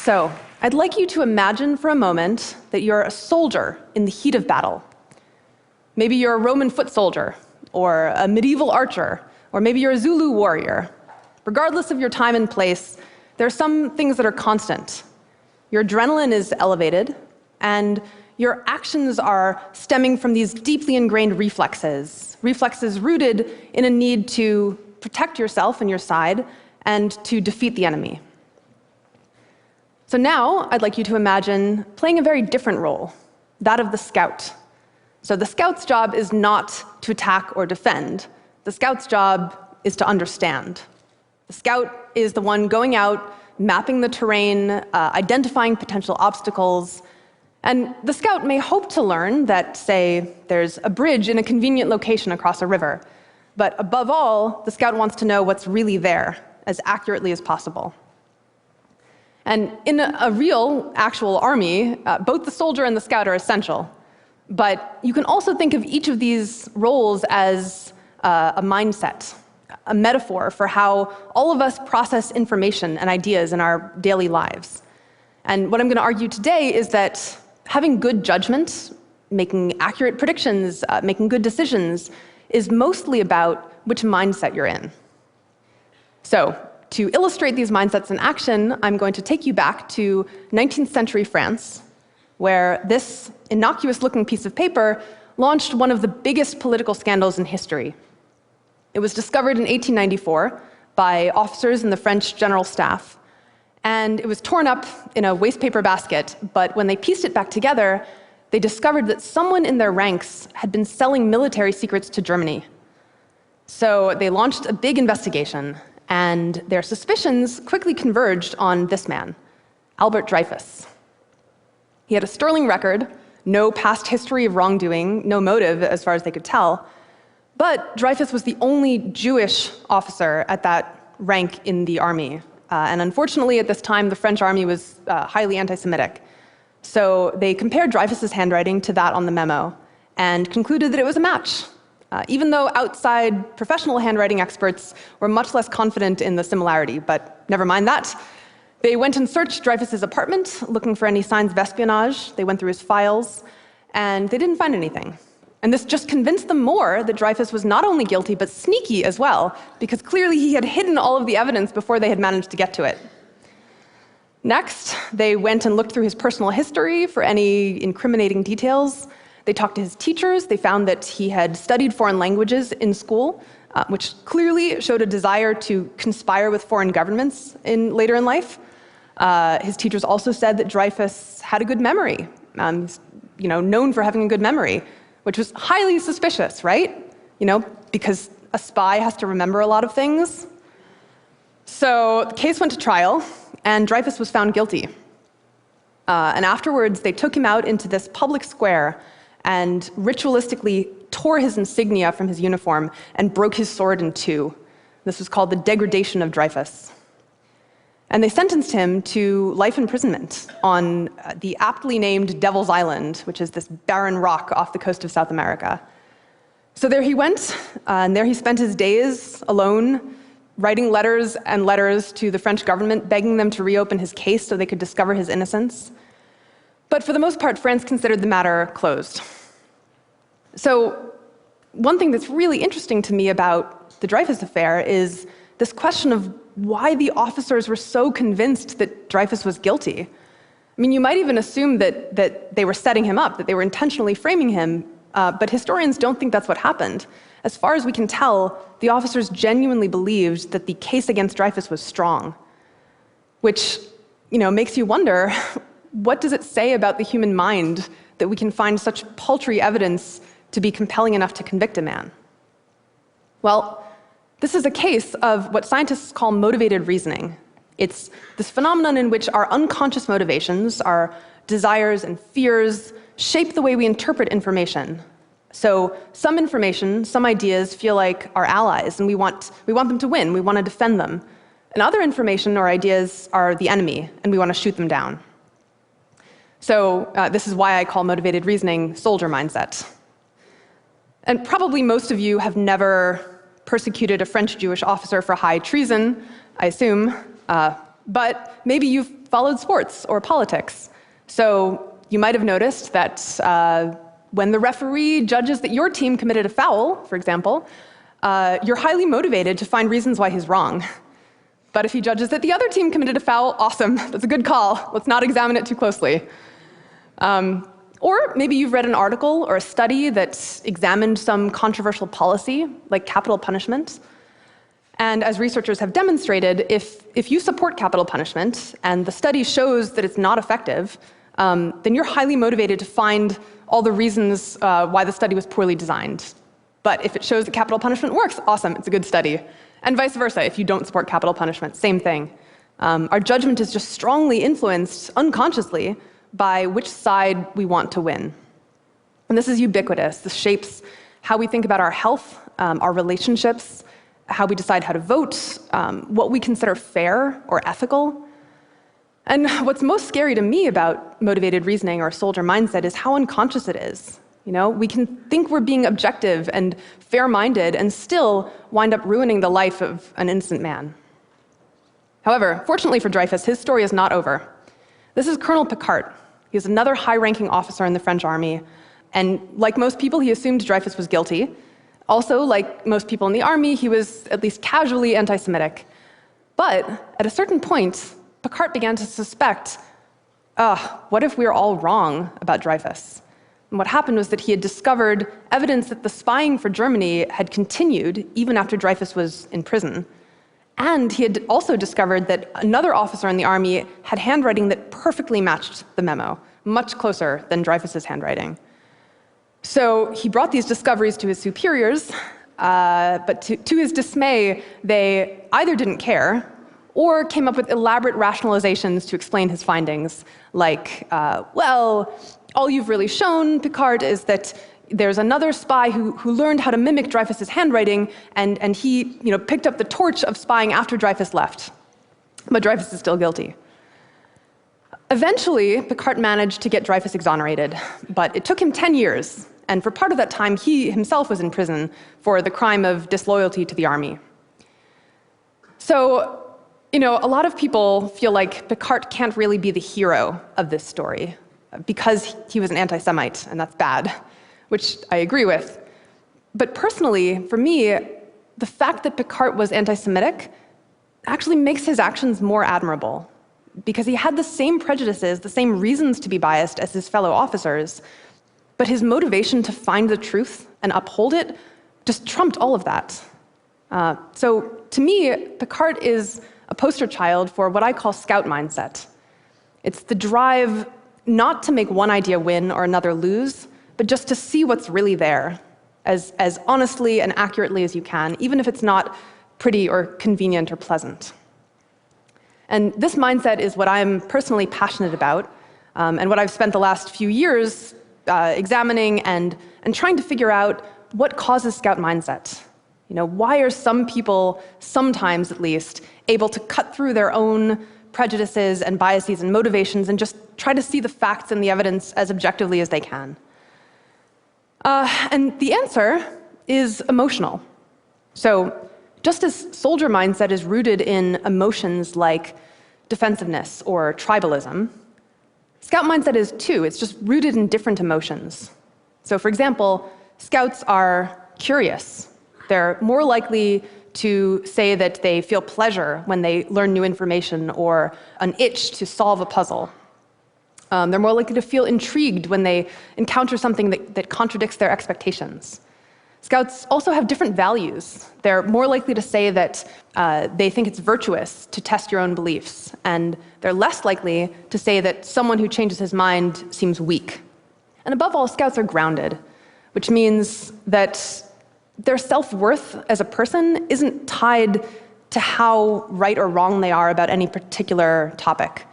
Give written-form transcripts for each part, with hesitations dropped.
So, I'd like you to imagine for a moment that you're a soldier in the heat of battle. Maybe you're a Roman foot soldier, or a medieval archer, or maybe you're a Zulu warrior. Regardless of your time and place, there are some things that are constant. Your adrenaline is elevated, and your actions are stemming from these deeply ingrained reflexes rooted in a need to protect yourself and your side and to defeat the enemy. So now I'd like you to imagine playing a very different role, that of the scout. So the scout's job is not to attack or defend. The scout's job is to understand. The scout is the one going out, mapping the terrain, identifying potential obstacles. And the scout may hope to learn that, say, there's a bridge in a convenient location across a river. But above all, the scout wants to know what's really there, as accurately as possible. And in a real, actual army, both the soldier and the scout are essential. But you can also think of each of these roles as a mindset, a metaphor for how all of us process information and ideas in our daily lives. And what I'm going to argue today is that having good judgment, making accurate predictions, making good decisions, is mostly about which mindset you're in. So, to illustrate these mindsets in action, I'm going to take you back to 19th century France, where this innocuous-looking piece of paper launched one of the biggest political scandals in history. It was discovered in 1894 by officers in the French General Staff, and it was torn up in a wastepaper basket, but when they pieced it back together, they discovered that someone in their ranks had been selling military secrets to Germany. So they launched a big investigation, and their suspicions quickly converged on this man, Albert Dreyfus. He had a sterling record, no past history of wrongdoing, no motive as far as they could tell, but Dreyfus was the only Jewish officer at that rank in the army. And unfortunately, at this time, the French army was highly anti-Semitic. So they compared Dreyfus's handwriting to that on the memo and concluded that it was a match. Even though outside professional handwriting experts were much less confident in the similarity, but never mind that. They went and searched Dreyfus's apartment, looking for any signs of espionage. They went through his files, and they didn't find anything. And this just convinced them more that Dreyfus was not only guilty, but sneaky as well, because clearly he had hidden all of the evidence before they had managed to get to it. Next, they went and looked through his personal history for any incriminating details. They talked to his teachers. They found that he had studied foreign languages in school, which clearly showed a desire to conspire with foreign governments later in life. His teachers also said that Dreyfus had a good memory. He's known for having a good memory, which was highly suspicious, right? Because a spy has to remember a lot of things. So the case went to trial, and Dreyfus was found guilty. And afterwards, they took him out into this public square and ritualistically tore his insignia from his uniform and broke his sword in two. This was called the degradation of Dreyfus. And they sentenced him to life imprisonment on the aptly named Devil's Island, which is this barren rock off the coast of South America. So there he went, and there he spent his days alone, writing letters and letters to the French government, begging them to reopen his case so they could discover his innocence. But for the most part, France considered the matter closed. So one thing that's really interesting to me about the Dreyfus affair is this question of why the officers were so convinced that Dreyfus was guilty. I mean, you might even assume that they were setting him up, that they were intentionally framing him, but historians don't think that's what happened. As far as we can tell, the officers genuinely believed that the case against Dreyfus was strong, which makes you wonder, what does it say about the human mind that we can find such paltry evidence to be compelling enough to convict a man? Well, this is a case of what scientists call motivated reasoning. It's this phenomenon in which our unconscious motivations, our desires and fears, shape the way we interpret information. So some information, some ideas feel like our allies, and we want them to win, we want to defend them. And other information or ideas are the enemy, and we want to shoot them down. So this is why I call motivated reasoning soldier mindset. And probably most of you have never persecuted a French Jewish officer for high treason, I assume. But maybe you've followed sports or politics. So you might have noticed that when the referee judges that your team committed a foul, for example, you're highly motivated to find reasons why he's wrong. But if he judges that the other team committed a foul, awesome, that's a good call. Let's not examine it too closely. Or maybe you've read an article or a study that examined some controversial policy, like capital punishment. And as researchers have demonstrated, if you support capital punishment and the study shows that it's not effective, then you're highly motivated to find all the reasons why the study was poorly designed. But if it shows that capital punishment works, awesome, it's a good study. And vice versa, if you don't support capital punishment, same thing. Our judgment is just strongly influenced, unconsciously, by which side we want to win. And this is ubiquitous. This shapes how we think about our health, our relationships, how we decide how to vote, what we consider fair or ethical. And what's most scary to me about motivated reasoning or soldier mindset is how unconscious it is. We can think we're being objective and fair-minded and still wind up ruining the life of an innocent man. However, fortunately for Dreyfus, his story is not over. This is Colonel Picquart. He's another high-ranking officer in the French army. And like most people, he assumed Dreyfus was guilty. Also, like most people in the army, he was at least casually anti-Semitic. But at a certain point, Picquart began to suspect, what if we're all wrong about Dreyfus? And what happened was that he had discovered evidence that the spying for Germany had continued even after Dreyfus was in prison. And he had also discovered that another officer in the army had handwriting that perfectly matched the memo, much closer than Dreyfus's handwriting. So he brought these discoveries to his superiors, but to his dismay, they either didn't care or came up with elaborate rationalizations to explain his findings, like, well, all you've really shown, Picquart, is that there's another spy who learned how to mimic Dreyfus's handwriting, and he picked up the torch of spying after Dreyfus left. But Dreyfus is still guilty. Eventually, Picquart managed to get Dreyfus exonerated, but it took him 10 years, and for part of that time, he himself was in prison for the crime of disloyalty to the army. So, a lot of people feel like Picquart can't really be the hero of this story because he was an anti-Semite, and that's bad, which I agree with. But personally, for me, the fact that Picquart was anti-Semitic actually makes his actions more admirable, because he had the same prejudices, the same reasons to be biased as his fellow officers, but his motivation to find the truth and uphold it just trumped all of that. So to me, Picquart is a poster child for what I call scout mindset. It's the drive not to make one idea win or another lose, but just to see what's really there, as honestly and accurately as you can, even if it's not pretty or convenient or pleasant. And this mindset is what I'm personally passionate about, and what I've spent the last few years examining and trying to figure out what causes scout mindset. Why are some people, sometimes at least, able to cut through their own prejudices and biases and motivations and just try to see the facts and the evidence as objectively as they can? And the answer is emotional. So just as soldier mindset is rooted in emotions like defensiveness or tribalism, scout mindset is too. It's just rooted in different emotions. So for example, scouts are curious. They're more likely to say that they feel pleasure when they learn new information or an itch to solve a puzzle. They're more likely to feel intrigued when they encounter something that contradicts their expectations. Scouts also have different values. They're more likely to say that they think it's virtuous to test your own beliefs, and they're less likely to say that someone who changes his mind seems weak. And above all, scouts are grounded, which means that their self-worth as a person isn't tied to how right or wrong they are about any particular topic.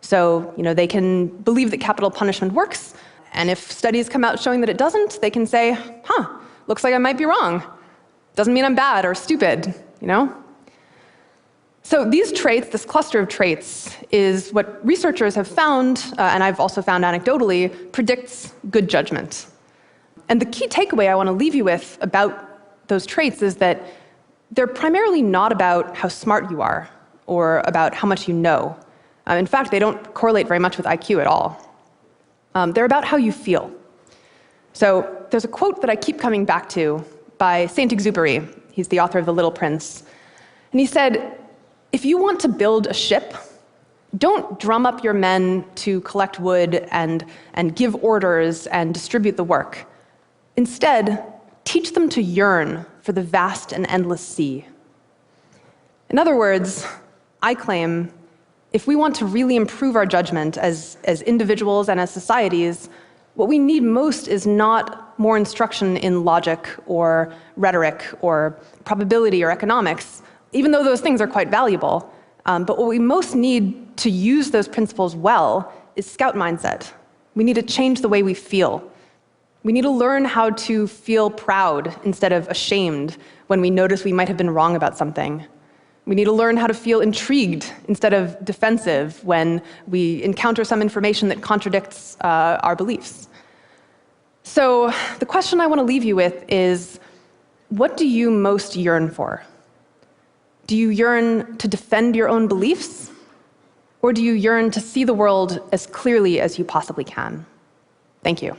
So, they can believe that capital punishment works, and if studies come out showing that it doesn't, they can say, looks like I might be wrong. Doesn't mean I'm bad or stupid, So these traits, this cluster of traits, is what researchers have found, and I've also found anecdotally, predicts good judgment. And the key takeaway I want to leave you with about those traits is that they're primarily not about how smart you are or about how much you know. In fact, they don't correlate very much with IQ at all. They're about how you feel. So there's a quote that I keep coming back to by Saint-Exupéry. He's the author of The Little Prince. And he said, if you want to build a ship, don't drum up your men to collect wood and give orders and distribute the work. Instead, teach them to yearn for the vast and endless sea. In other words, I claim, if we want to really improve our judgment as individuals and as societies, what we need most is not more instruction in logic or rhetoric or probability or economics, even though those things are quite valuable. But what we most need to use those principles well is scout mindset. We need to change the way we feel. We need to learn how to feel proud instead of ashamed when we notice we might have been wrong about something. We need to learn how to feel intrigued instead of defensive when we encounter some information that contradicts our beliefs. So the question I want to leave you with is, what do you most yearn for? Do you yearn to defend your own beliefs? Or do you yearn to see the world as clearly as you possibly can? Thank you.